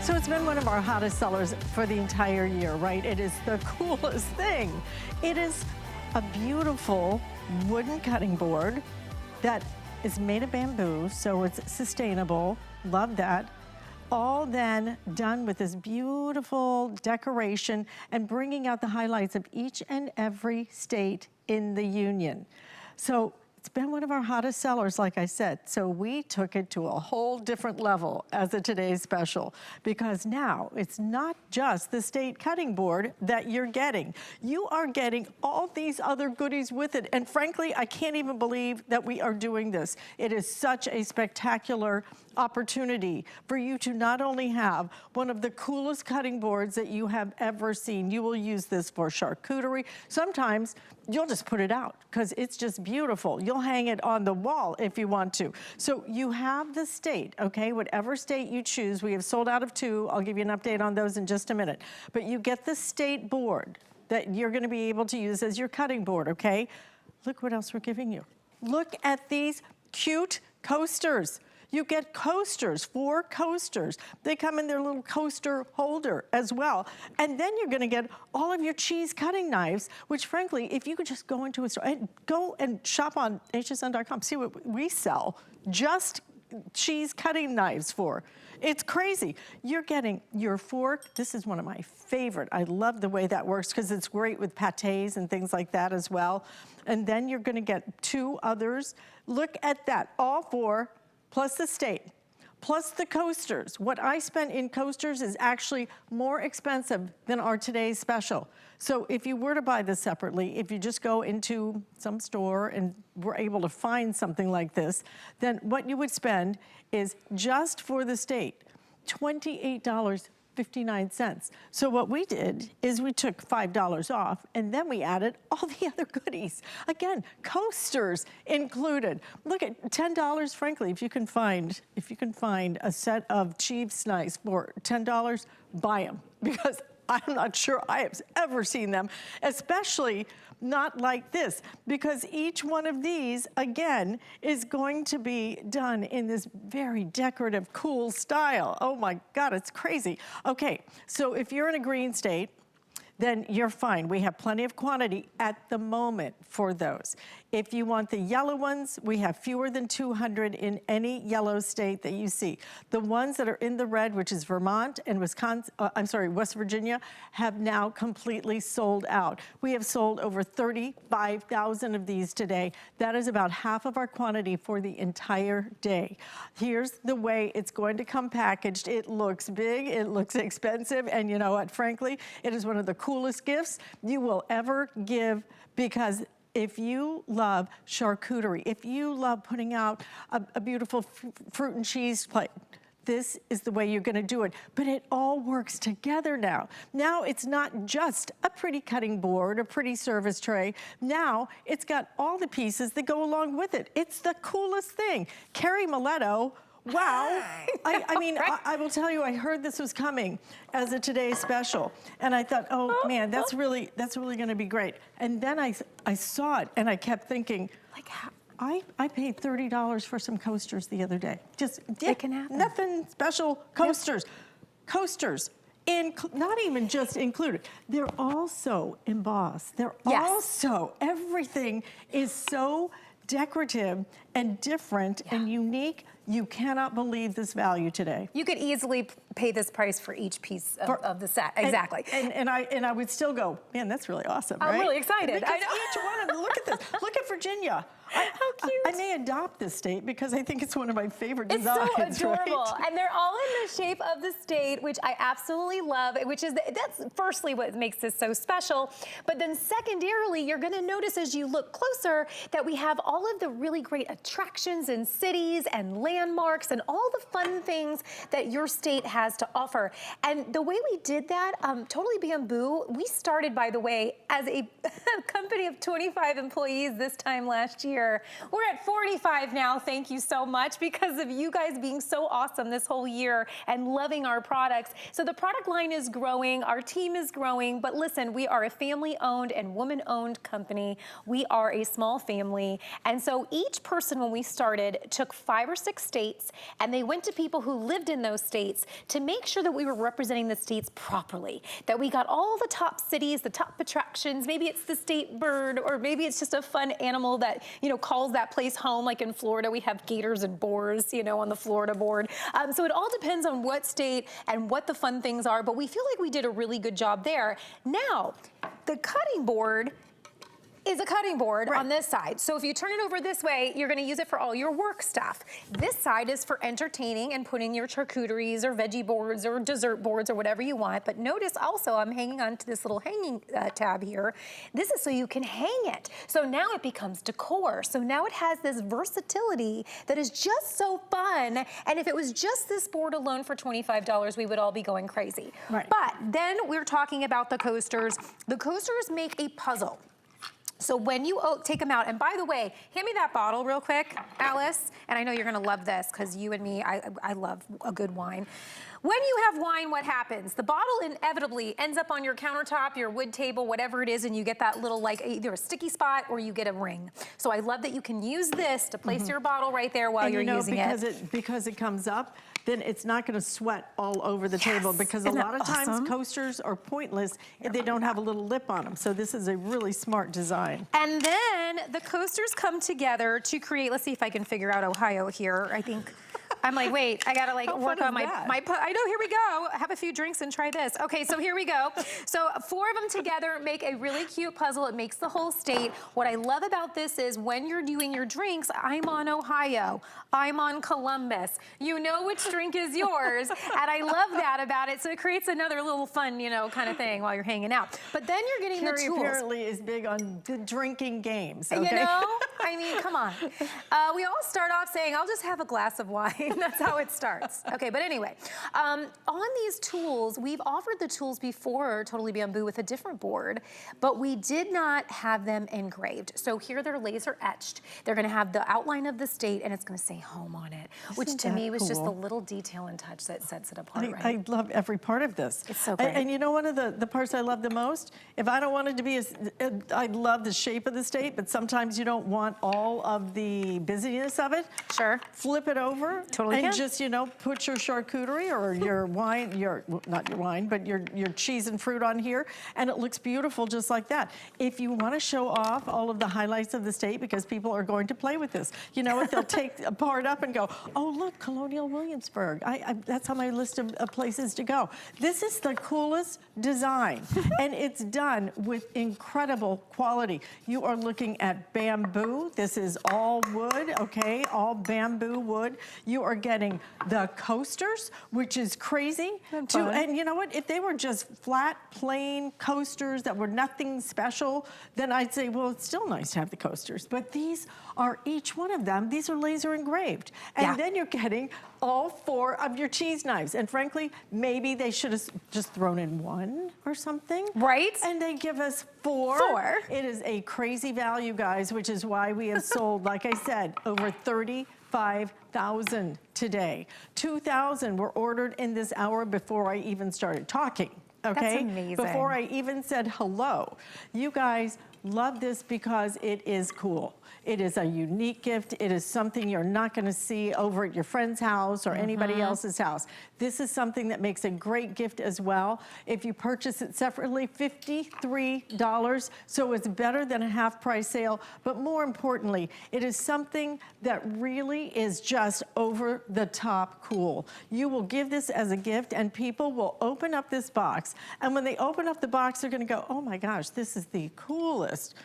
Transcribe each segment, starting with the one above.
So it's been one of our hottest sellers for the entire year, right? It is the coolest thing. It is a beautiful wooden cutting board that is made of bamboo, so it's sustainable. Love that. All then done with this beautiful decoration and bringing out the highlights of each and every state in the union. So it's been one of our hottest sellers, like I said. So we took it to a whole different level as a today's special, because now it's not just the state cutting board that you're getting. You are getting all these other goodies with it. And frankly, I can't even believe that we are doing this. It is such a spectacular opportunity for you to not only have one of the coolest cutting boards that you have ever seen. You will use this for charcuterie. Sometimes you'll just put it out because it's just beautiful. You'll hang it on the wall if you want to. So you have the state, okay? Whatever state you choose. We have sold out of 2. I'll give you an update on those in just a minute. But you get the state board that you're gonna be able to use as your cutting board, okay? Look what else we're giving you. Look at these cute coasters. You get coasters, 4 coasters. They come in their little coaster holder as well. And then you're gonna get all of your cheese cutting knives, which frankly, if you could just go into a store and go and shop on hsn.com, see what we sell, just cheese cutting knives for. It's crazy. You're getting your fork. This is one of my favorite. I love the way that works because it's great with pâtés and things like that as well. And then you're gonna get 2 others. Look at that, all 4, plus the state, plus the coasters. What I spent in coasters is actually more expensive than our today's special. So if you were to buy this separately, if you just go into some store and were able to find something like this, then what you would spend is just for the state, $28.59. So what we did is we took $5 off and then we added all the other goodies. Again, coasters included. Look at $10, frankly, if you can find a set of cheese knives for $10, buy them, because I'm not sure I have ever seen them, especially not like this, because each one of these, again, is going to be done in this very decorative, cool style. Oh my God, it's crazy. Okay, so if you're in a green state, then you're fine. We have plenty of quantity at the moment for those. If you want the yellow ones, we have fewer than 200 in any yellow state that you see. The ones that are in the red, which is Vermont and West Virginia, have now completely sold out. We have sold over 35,000 of these today. That is about half of our quantity for the entire day. Here's the way it's going to come packaged. It looks big, it looks expensive, and you know what, frankly, it is one of the coolest gifts you will ever give, because if you love charcuterie, if you love putting out a beautiful fruit and cheese plate, this is the way you're gonna do it. But it all works together now. Now it's not just a pretty cutting board, a pretty service tray. Now it's got all the pieces that go along with it. It's the coolest thing. Carrie Miletto, wow. I mean, I will tell you, I heard this was coming as a today's special. And I thought, oh man, that's really gonna be great. And then I saw it and I kept thinking, like, I paid $30 for some coasters the other day. Just it can happen. Nothing special, coasters. Yep. Coasters. Not even just included. They're also embossed. They're also, everything is so decorative and different and unique. You cannot believe this value today. You could easily pay this price for each piece of the set. Exactly. And I would still go, man, that's really awesome, right? I'm really excited. Because each one of them, look at this. Look at Virginia. How cute. I may adopt this state because I think it's one of my favorite designs. It's so adorable. Right? And they're all in the shape of the state, which I absolutely love, which is, that's firstly what makes this so special. But then secondarily, you're gonna notice as you look closer that we have all of the really great attractions and cities and landmarks and all the fun things that your state has to offer. And the way we did that, Totally Bamboo, we started, by the way, as a company of 25 employees this time last year. We're at 45 now, thank you so much, because of you guys being so awesome this whole year and loving our products. So the product line is growing, our team is growing, but listen, we are a family-owned and woman-owned company. We are a small family, and so each person when we started took 5 or 6 states, and they went to people who lived in those states to make sure that we were representing the states properly, that we got all the top cities, the top attractions. Maybe it's the state bird, or maybe it's just a fun animal that, you know, calls that place home. Like in Florida, we have gators and boars, you know, on the Florida board. So it all depends on what state and what the fun things are, but we feel like we did a really good job there. Now, the cutting board is a cutting board on this side. So if you turn it over this way, you're gonna use it for all your work stuff. This side is for entertaining and putting your charcuteries or veggie boards or dessert boards or whatever you want. But notice also I'm hanging on to this little hanging tab here. This is so you can hang it. So now it becomes decor. So now it has this versatility that is just so fun. And if it was just this board alone for $25, we would all be going crazy. Right. But then we're talking about the coasters. The coasters make a puzzle. So when you take them out, and by the way, hand me that bottle real quick, Alice, and I know you're gonna love this because you and me, I love a good wine. When you have wine, what happens? The bottle inevitably ends up on your countertop, your wood table, whatever it is, and you get that little, like, either a sticky spot or you get a ring. So I love that you can use this to place your bottle right there while you're using it. Because it comes up, then it's not gonna sweat all over the table, because a lot of times coasters are pointless if they don't have a little lip on them. So this is a really smart design. And then the coasters come together to create, let's see if I can figure out Ohio here. I think, I'm like, wait, I gotta like work on my, I know, here we go. Have a few drinks and try this. Okay, so here we go. So 4 of them together make a really cute puzzle. It makes the whole state. What I love about this is when you're doing your drinks, I'm on Ohio, I'm on Columbus. You know which drink is yours, and I love that about it. So it creates another little fun, you know, kind of thing while you're hanging out. But then you're getting the tools. Apparently is big on the drinking games, okay? You know, I mean, come on. We all start off saying, I'll just have a glass of wine. That's how it starts. Okay, but anyway, on these tools, we've offered the tools before Totally Bamboo with a different board, but we did not have them engraved. So here they're laser etched. They're gonna have the outline of the state, and it's gonna say home on it, which to me was just the little detail and touch that sets it apart, right? I love every part of this. It's so great. And you know, one of the parts I love the most, if I don't want it to be, I love the shape of the state, but sometimes you don't want all of the busyness of it. Sure. Flip it over. Totally and just, you know, put your charcuterie or your wine, not your wine, but your cheese and fruit on here, and it looks beautiful just like that. If you want to show off all of the highlights of the state, because people are going to play with this, you know what, they'll take a part up and go, oh look, Colonial Williamsburg. That's on my list of places to go. This is the coolest design, and it's done with incredible quality. You are looking at bamboo. This is all wood, okay, all bamboo wood. You are getting the coasters, which is crazy. And you know what? If they were just flat, plain coasters that were nothing special, then I'd say, well, it's still nice to have the coasters. But these are, each one of them, these are laser engraved. And then you're getting all 4 of your cheese knives. And frankly, maybe they should have just thrown in 1 or something. Right. And they give us 4. It is a crazy value, guys, which is why we have sold, like I said, over 35,000 today. 2,000 were ordered in this hour before I even started talking, okay? That's amazing. Before I even said hello. You guys love this because it is cool. It is a unique gift. It is something you're not gonna see over at your friend's house or anybody else's house. This is something that makes a great gift as well. If you purchase it separately, $53, so it's better than a half-price sale, but more importantly, it is something that really is just over the top cool. You will give this as a gift, and people will open up this box, and when they open up the box, they're gonna go, oh my gosh, this is the coolest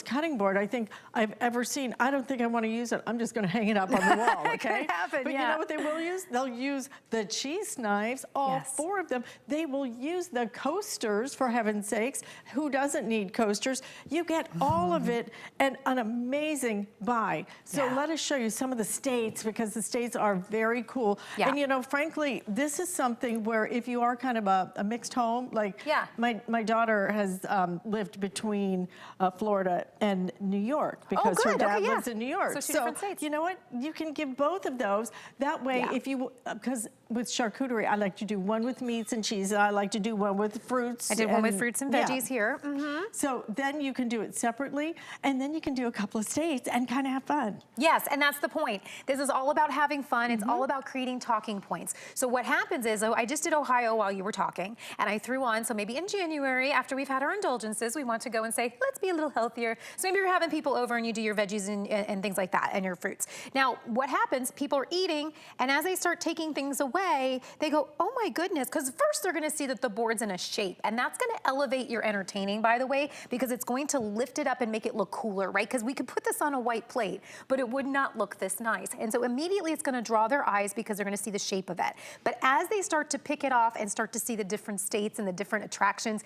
cutting board I think I've ever seen. I don't think I want to use it. I'm just going to hang it up on the wall, okay? Could happen, but you know what they will use? They'll use the cheese knives, all 4 of them. They will use the coasters, for heaven's sakes. Who doesn't need coasters? You get all of it, and an amazing buy. So let us show you some of the states, because the states are very cool. And you know, frankly, this is something where if you are kind of a mixed home, like my daughter has lived between Florida and New York because her good. dad Okay, yeah. lives in New York. So two different states. You know what? You can give both of those. That way, Yeah. if you, because with charcuterie, I like to do one with meats and cheese, and I like to do one with fruits. I did one with fruits and veggies here. So then you can do it separately, and then you can do a couple of states and kind of have fun. Yes, and that's the point. This is all about having fun. It's all about creating talking points. So what happens is, I just did Ohio while you were talking, and I threw on, so maybe in January, after we've had our indulgences, we want to go and say, let's be a little healthier. So maybe you're having people over and you do your veggies and things like that, and your fruits. Now, what happens, people are eating, and as they start taking things away, they go, oh my goodness, because first they're gonna see that the board's in a shape, and that's gonna elevate your entertaining, by the way, because it's going to lift it up and make it look cooler, right? Because we could put this on a white plate, but it would not look this nice. And so immediately it's gonna draw their eyes because they're gonna see the shape of it. But as they start to pick it off and start to see the different states and the different attractions,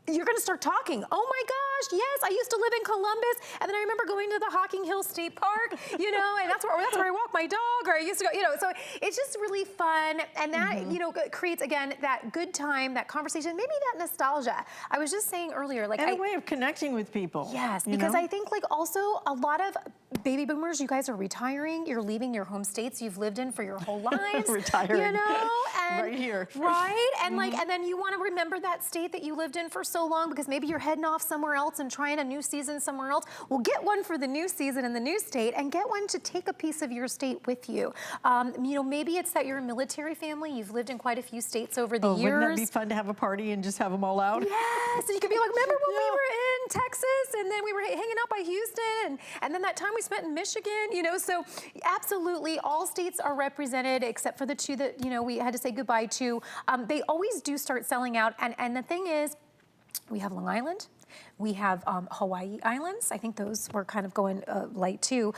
you're gonna start talking. Oh my gosh, yes, I used to live in Columbus, and then I remember going to the Hocking Hill State Park, you know, and that's where I walk my dog, or I used to go, you know, so it's just really fun, and that, you know, creates, again, that good time, that conversation, maybe that nostalgia. I was just saying earlier, like, And a way of connecting with people. Yes, because I think, like, also a lot of baby boomers, you guys are retiring, you're leaving your home states you've lived in for your whole lives. Retiring. You know, and right here. Right, and like, and then you want to remember that state that you lived in for so long because maybe you're heading off somewhere else and trying a new season somewhere else. Well, get one for the new season in the new state, and get one to take a piece of your state with you. You know, maybe it's that you're a military family, you've lived in quite a few states over the years. Wouldn't that be fun to have a party and just have them all out? Yes, and you could be like, remember when we were in Texas, and then we were hanging out by Houston, and then that time we spent in Michigan, you know, so absolutely all states are represented except for the two that, you know, we had to say goodbye to. They always do start selling out, and the thing is, we have Long Island. We have Hawaii Islands. I think those were kind of going light too.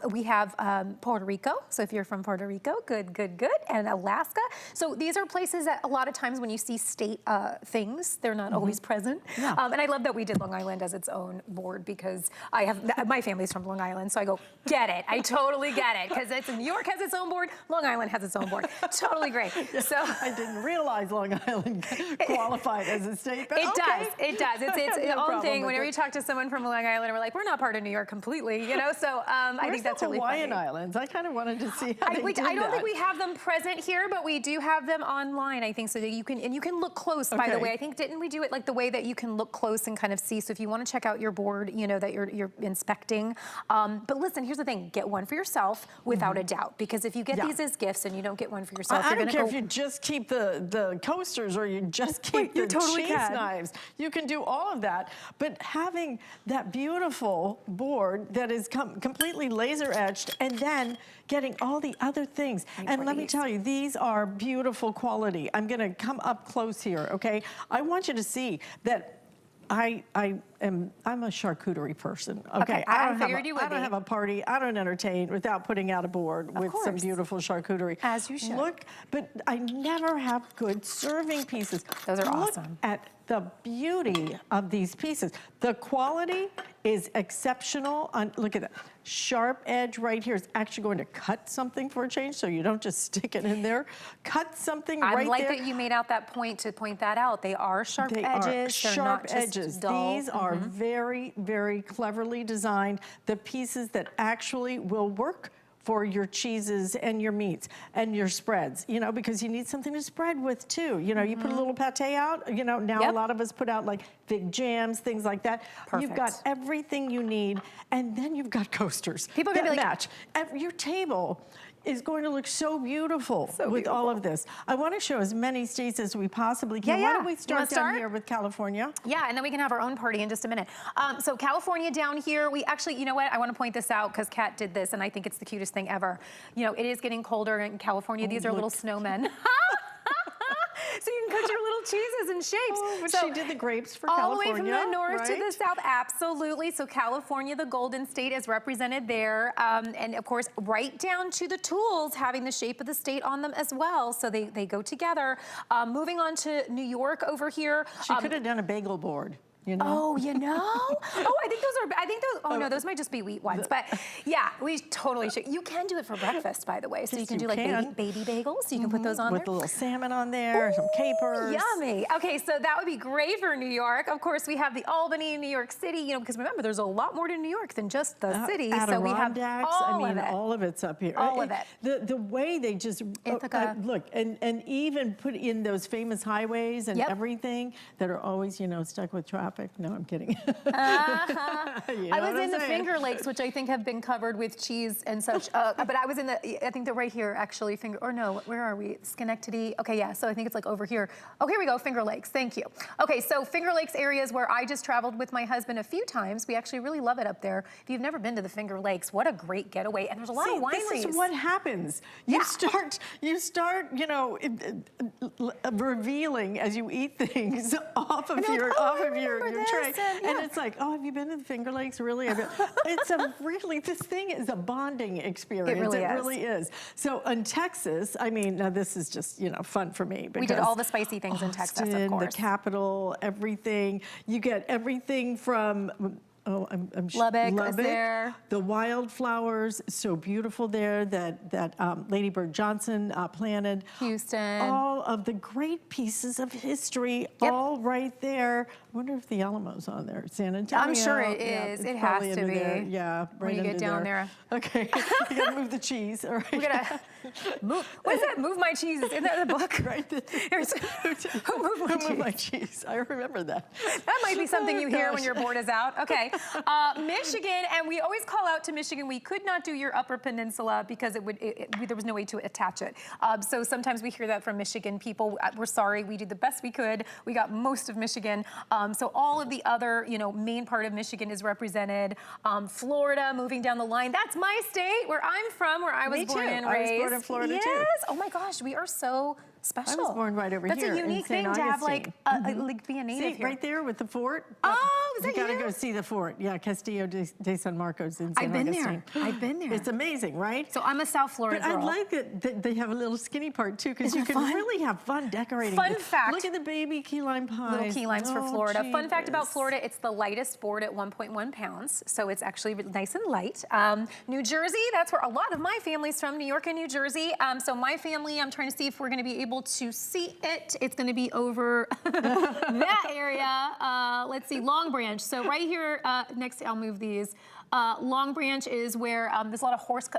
We have Puerto Rico. So if you're from Puerto Rico, good, good, good. And Alaska. So these are places that a lot of times when you see state things, they're not always present. Yeah. And I love that we did Long Island as its own board because I have, my family's from Long Island. So I go, get it. I totally get it. Because New York has its own board. Long Island has its own board. Totally great. So I didn't realize Long Island qualified as a state, but it does. It does. It's its own thing. Whenever it. you talk to someone from Long Island, we're like, we're not part of New York completely, you know. So I think that's really funny. Hawaiian Islands? I kind of wanted to see how they did I don't that. think we have them present here, but we do have them online. I think so that you can look close. By the way, I think didn't we do it like the way that you can look close and kind of see? So if you want to check out your board, you know that you're inspecting. But listen, here's the thing: get one for yourself without a doubt, because if you get these as gifts and you don't get one for yourself, I you're don't gonna care go. if you just keep the coasters or you just keep the cheese knives. You can do all of that, but having that beautiful board that is completely laser etched and then getting all the other things. And let me tell you, these are beautiful quality. I'm gonna come up close here, okay? I want you to see that I'm a charcuterie person. Okay, I figured you would I don't be. have a party. I don't entertain without putting out a board with some beautiful charcuterie. As you should. Look, but I never have good serving pieces. Those are Look awesome. at the beauty of these pieces. The quality is exceptional. Look at that. Sharp edge right here is actually going to cut something for a change, so you don't just stick it in there. Cut something right there. I like that you made out that point to point that out. They are sharp edges. They're sharp not just edges. dull. These are very, very cleverly designed. The pieces that actually will work for your cheeses and your meats and your spreads, you know, because you need something to spread with too. You know, you put a little pate out, you know, now a lot of us put out like big jams, things like that. Perfect. You've got everything you need, and then you've got coasters People are gonna that be like, match. Your table is going to look so beautiful with all of this. I want to show as many states as we possibly can. Why don't we start down here with California? Yeah, and then we can have our own party in just a minute. So California down here, we actually, you know what? I want to point this out because Kat did this, and I think it's the cutest thing ever. You know, it is getting colder in California. These are little snowmen. So you can cut your little cheeses and shapes. Oh, but so she did the grapes for all California. the way from the north to right? the south, absolutely. So California, the Golden State, is represented there. And of course, right down to the tools having the shape of the state on them as well. So they go together. Moving on to New York over here. She could have done a bagel board. you know? Oh, you know? Oh, I think those, oh no, those might just be wheat ones. But yeah, we totally should. You can do it for breakfast, by the way. So Yes, you can do you like can. baby bagels. You can put those on With there. a little salmon on there, some capers. Yummy. Okay, so that would be great for New York. Of course, we have the Albany, New York City, you know, because remember, there's a lot more to New York than just the city. So we have All of it's up here. All of it. The way they just look and even put in those famous highways and everything that are always, you know, stuck with traffic. No, I'm kidding. I was in the Finger Lakes, which I think have been covered with cheese and such. But I was in I think they're right here actually. Where are we? Schenectady. Okay, yeah. So I think it's like over here. Oh, here we go. Finger Lakes. Thank you. Okay, so Finger Lakes areas where I just traveled with my husband a few times. We actually really love it up there. If you've never been to the Finger Lakes, what a great getaway. And there's a lot of wineries. This is what happens. You start, you know, revealing as you eat things off of your tray. And it's like, oh, have you been to the Finger Lakes? Really? This thing is a bonding experience. It really is. So in Texas, I mean, now this is just, you know, fun for me. We did all the spicy things in Texas, of course. The capital, everything. You get everything from Lubbock is there. The wildflowers, so beautiful there that Lady Bird Johnson planted. Houston. All of the great pieces of history, all right there. I wonder if the Alamo's on there. San Antonio. I'm sure it is. It has to be. There. Yeah, right when you get down there. Okay, you gotta move the cheese. All right. We gotta move. What is that? Move my cheese. Isn't that in the book? Right. Who moved my cheese? I remember that. That might be something you hear when your board is out. Okay. Michigan, and we always call out to Michigan. We could not do your Upper Peninsula because there was no way to attach it. So sometimes we hear that from Michigan people. We're sorry. We did the best we could. We got most of Michigan. So all of the other, you know, main part of Michigan is represented. Florida, moving down the line. That's my state, where I'm from, where I was born and raised. I was born in Florida too. Yes. Oh my gosh, we are so special. I was born right over That's here. That's a unique thing to have, like be a native here. Right there with the fort. Oh, is that you? You gotta go see the fort. Yeah, Castillo de San Marcos in San Augustine. I've been there. It's amazing, right? So I'm a South Florida girl. I like that they have a little skinny part too, because you can really have fun decorating. Fun fact. Look at the baby key lime pies. Little key limes for Florida. Fun fact about Florida, it's the lightest board at 1.1 pounds. So it's actually nice and light. New Jersey, that's where a lot of my family's from, New York and New Jersey. So my family, I'm trying to see if we're gonna be able to see it. It's gonna be over that area. Let's see, Long Branch. So right here, next, I'll move these. Long Branch is where there's a lot of horse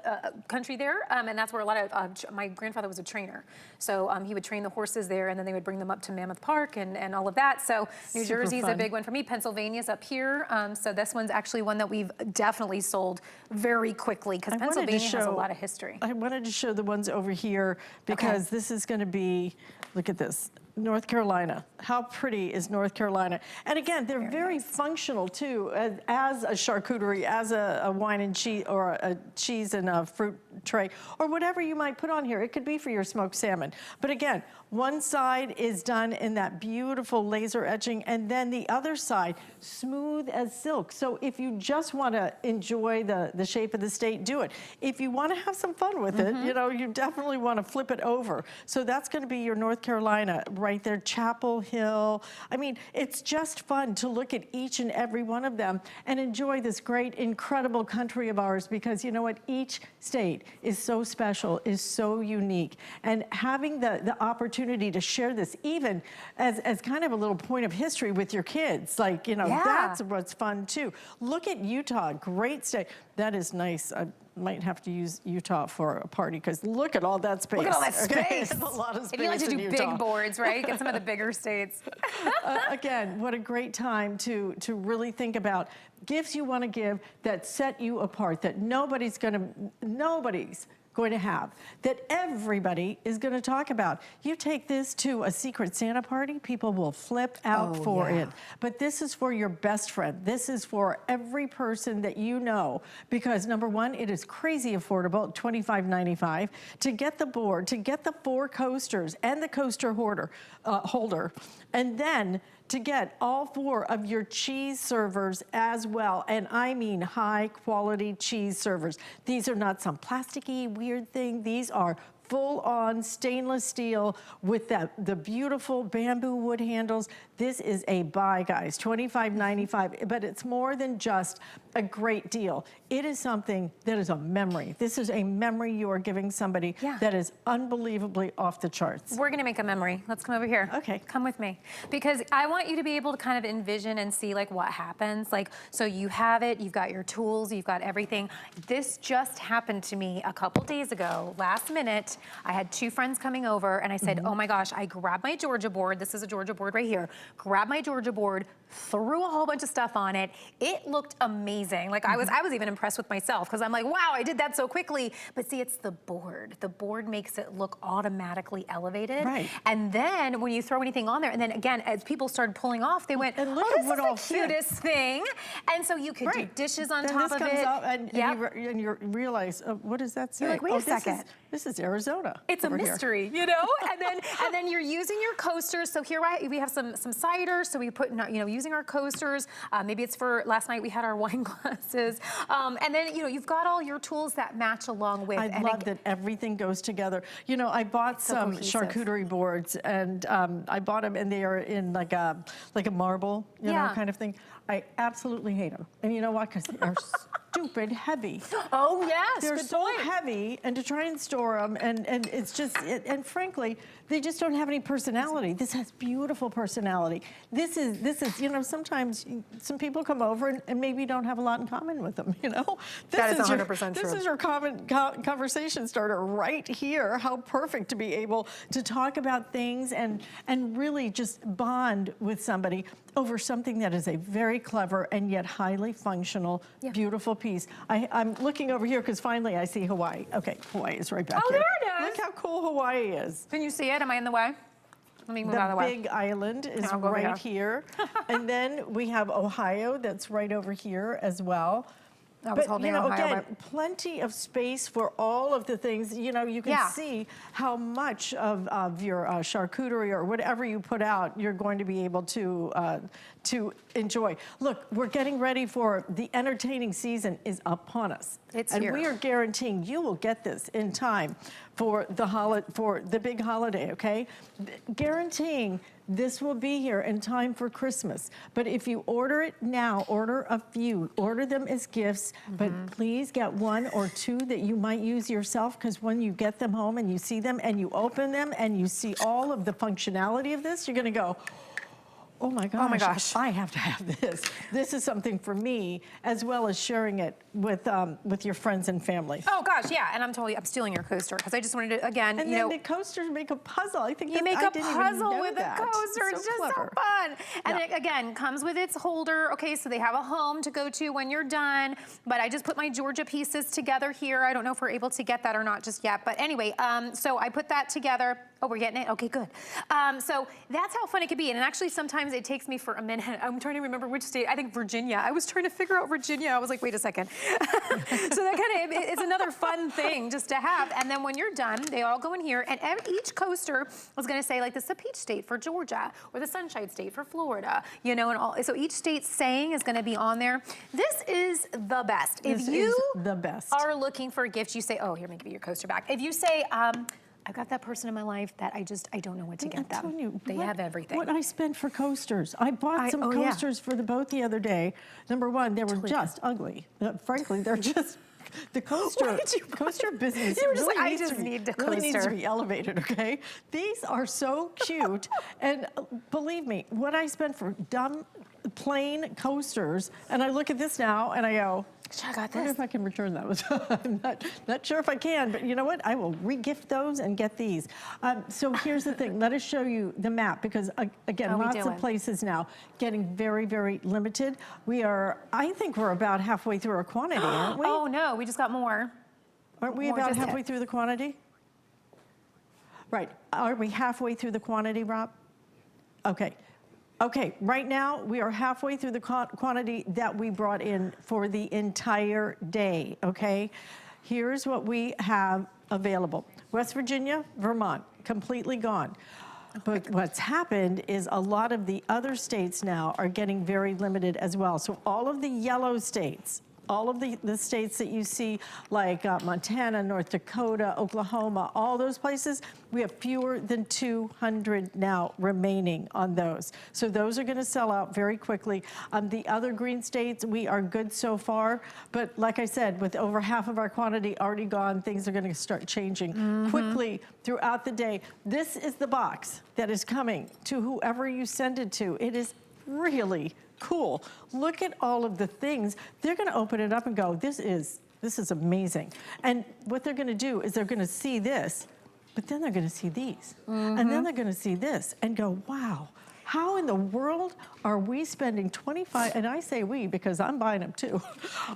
country there, and that's where a lot of, my grandfather was a trainer. So he would train the horses there, and then they would bring them up to Mammoth Park and all of that. So New Jersey's a big one for me. Pennsylvania's up here. So this one's actually one that we've definitely sold very quickly, because Pennsylvania has a lot of history. I wanted to show the ones over here, because this is gonna be, look at this. North Carolina. How pretty is North Carolina? And again, they're very functional too, as a charcuterie, as a wine and cheese, or a cheese and a fruit tray, or whatever you might put on here. It could be for your smoked salmon. But again, one side is done in that beautiful laser etching, and then the other side, smooth as silk. So if you just want to enjoy the shape of the state, do it. If you want to have some fun with it, you know, you definitely want to flip it over. So that's going to be your North Carolina right there, Chapel Hill. I mean, it's just fun to look at each and every one of them and enjoy this great, incredible country of ours, because you know what? Each state is so special, is so unique. And having the opportunity to share this, even as kind of a little point of history with your kids, like, you know, that's what's fun too. Look at Utah, great state. That is nice. I might have to use Utah for a party, because look at all that space. Look at all that space. It's a lot of space. If you like to do Utah. big boards, right? Get some of the bigger states. Again, what a great time to really think about gifts you want to give that set you apart, that nobody's going to have, that everybody is going to talk about. You take this to a Secret Santa party, people will flip out for it. But this is for your best friend. This is for every person that you know, because number one, it is crazy affordable, $25.95, to get the board, to get the 4 coasters and the coaster holder, and then to get all 4 of your cheese servers as well. And I mean high quality cheese servers. These are not some plasticky weird thing. These are full-on stainless steel with the beautiful bamboo wood handles. This is a buy, guys, $25.95, but it's more than just a great deal. It is something that is a memory. This is a memory you are giving somebody that is unbelievably off the charts. We're gonna make a memory. Let's come over here. Okay. Come with me. Because I want you to be able to kind of envision and see like what happens. Like, so you have it, you've got your tools, you've got everything. This just happened to me a couple days ago, last minute. I had 2 friends coming over and I said, oh my gosh, I grabbed my Georgia board. This is a Georgia board right here. Grabbed my Georgia board, threw a whole bunch of stuff on it. It looked amazing. Like I was even impressed with myself because I'm like, wow, I did that so quickly. But see, it's the board. The board makes it look automatically elevated. Right. And then when you throw anything on there, and then again, as people started pulling off, they went, and look oh, at this what is all the cutest thing. And so you could do dishes on then top this of comes it. Up and you realize, what does that say? You're like, wait a second. This is Arizona. It's a mystery, you know? and then you're using your coasters. So here we have some cider. So we put, using our coasters. Maybe it's for, last night we had our wine glasses. And then, you've got all your tools that match along with. I love that everything goes together. I bought some charcuterie boards and I bought them and they are in like a marble, kind of thing. I absolutely hate them. And you know why? Because they are stupid heavy. Oh, yes. They're so heavy, and to try and store them, and it's just, and frankly, they just don't have any personality. This has beautiful personality. This is sometimes some people come over and maybe don't have a lot in common with them, That is 100% true. This is your conversation starter right here. How perfect to be able to talk about things and really just bond with somebody over something that is a very clever and yet highly functional, beautiful piece. I'm looking over here because finally I see Hawaii. Okay, Hawaii is right back here. Oh, there it is. Look how cool Hawaii is. Can you see it? Am I in the way? Let me move out of the way. The big island is right here. And then we have Ohio that's right over here as well. I was holding Ohio, again, plenty of space for all of the things. You can see how much of your charcuterie or whatever you put out, you're going to be able to enjoy. Look, we're getting ready for the entertaining season is upon us. It's and here. We are guaranteeing you will get this in time for the big holiday, okay? Guaranteeing this will be here in time for Christmas. But if you order it now, order a few, order them as gifts, but please get 1 or 2 that you might use yourself, because when you get them home and you see them and you open them and you see all of the functionality of this, you're gonna go, oh my gosh, I have to have this. This is something for me, as well as sharing it with your friends and family. Oh gosh, yeah, and I'm stealing your coaster because I just wanted to, again, and then the coasters make a puzzle. I think you make a puzzle with a coaster. It's just so fun. And it, again, comes with its holder. Okay, so they have a home to go to when you're done. But I just put my Georgia pieces together here. I don't know if we're able to get that or not just yet. But anyway, so I put that together. Oh, we're getting it? Okay, good. So that's how fun it could be. And actually, sometimes it takes me for a minute. I'm trying to remember which state. I think Virginia. I was trying to figure out Virginia. I was like, wait a second. So that kind of, it's another fun thing just to have. And then when you're done, they all go in here. And each coaster was going to say, like, this is the peach state for Georgia or the sunshine state for Florida, and all. So each state's saying is going to be on there. This is the best. If you are looking for gifts, you say, oh, here, let me give you your coaster back. If you say, I've got that person in my life that I don't know what to get them. I'm telling you, they have everything. What I spent for coasters. I bought some coasters for the boat the other day. Number one, they were just ugly. Frankly, they're just, the coaster business you were just really, like, I just need the coaster. really needs to be elevated, okay? These are so cute. And believe me, what I spent for dumb, plain coasters, and I look at this now and I go, I got this. I wonder if I can return those. I'm not sure if I can, but you know what? I will re-gift those and get these. So here's the thing. Let us show you the map, because again, lots of places now getting very, very limited. I think we're about halfway through our quantity, aren't we? Oh no, we just got more. Aren't we about halfway through the quantity? Right. Are we halfway through the quantity, Rob? Okay. Okay, right now we are halfway through the quantity that we brought in for the entire day, okay? Here's what we have available. West Virginia, Vermont, completely gone. But what's happened is a lot of the other states now are getting very limited as well. So all of the yellow states, all of the states that you see, like Montana, North Dakota, Oklahoma, all those places, we have fewer than 200 now remaining on those. So those are going to sell out very quickly. The other green states, we are good so far, but like I said, with over half of our quantity already gone, things are going to start changing quickly throughout the day. This is the box that is coming to whoever you send it to. It is really cool. Look at all of the things. They're going to open it up and go, this is amazing. And what they're going to do is they're going to see this, but then they're going to see these. And then they're going to see this and go, wow, how in the world are we spending 25, and I say we because I'm buying them too.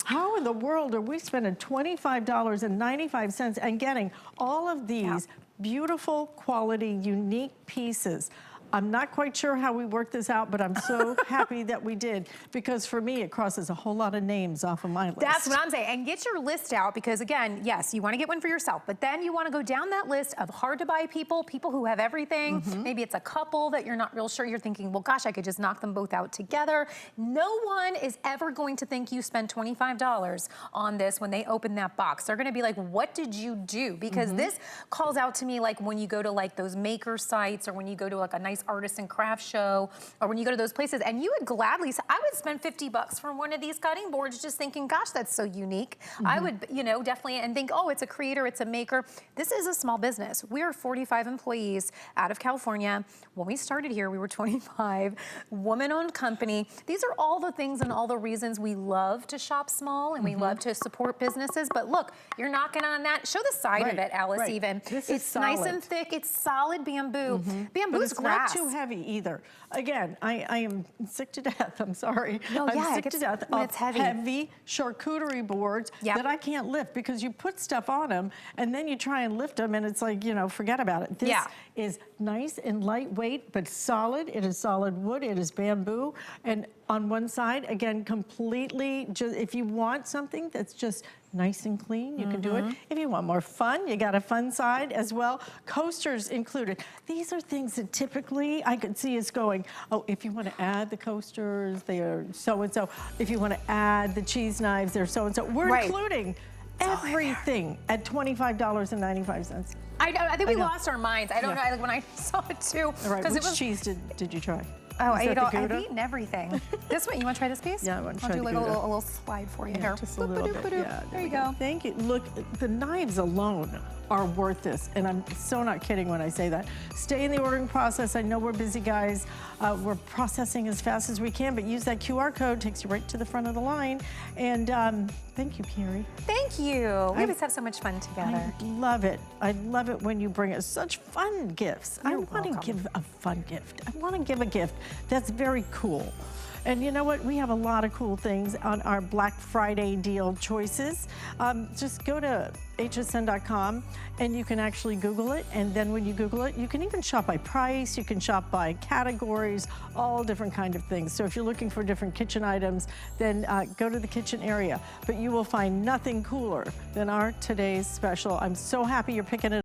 How in the world are we spending $25.95 and getting all of these beautiful quality, unique pieces? I'm not quite sure how we worked this out, but I'm so happy that we did, because for me, it crosses a whole lot of names off of my list. That's what I'm saying. And get your list out, because again, yes, you want to get one for yourself, but then you want to go down that list of hard to buy people who have everything. Maybe it's a couple that you're not real sure. You're thinking, well, gosh, I could just knock them both out together. No one is ever going to think you spent $25 on this when they open that box. They're going to be like, what did you do? Because this calls out to me like when you go to like those maker sites, or when you go to like a nice artist and craft show, or when you go to those places, and you would gladly, I would spend $50 for one of these cutting boards just thinking, gosh, that's so unique. I would, you know, definitely, and think, oh, it's a creator, it's a maker. This is a small business. We are 45 employees out of California. When we started here, we were 25, woman-owned company. These are all the things and all the reasons we love to shop small, and we love to support businesses. But look, you're knocking on that. Show the side of it, Alice, even. It's nice and thick. It's solid bamboo. Bamboo's grass. Not too heavy either. Again, I am sick to death. I'm sorry. No, I'm sick to death of it's heavy. Heavy charcuterie boards that I can't lift, because you put stuff on them and then you try and lift them and it's like, you know, forget about it. This is nice and lightweight, but solid. It is solid wood. It is bamboo. And on one side, again, completely, just, if you want something that's just nice and clean, you can do it. If you want more fun, you got a fun side as well. Coasters included. These are things that typically I could see us going, oh, if you want to add the coasters, they are so-and-so. If you want to add the cheese knives, they're so-and-so. We're including everything at $25.95. I think we lost our minds. I don't know, when I saw it too. All right, which cheese did you try? Oh, I've eaten everything. This one, you want to try this piece? Yeah, I want to try I'll do like a little slide for you here. Just a little bit. Yeah, there you go. Thank you. Look, the knives alone are worth this, and I'm so not kidding when I say that. Stay in the ordering process. I know we're busy, guys. We're processing as fast as we can, but use that QR code. Takes you right to the front of the line. And thank you, Carrie. Thank you. We always have so much fun together. I love it. I love it when you bring us such fun gifts. I want to give a fun gift. I want to give a gift that's very cool. And you know what? We have a lot of cool things on our Black Friday deal choices. Just go to hsn.com and you can actually Google it. And then when you Google it, you can even shop by price. You can shop by categories, all different kind of things. So if you're looking for different kitchen items, then go to the kitchen area. But you will find nothing cooler than our today's special. I'm so happy you're picking it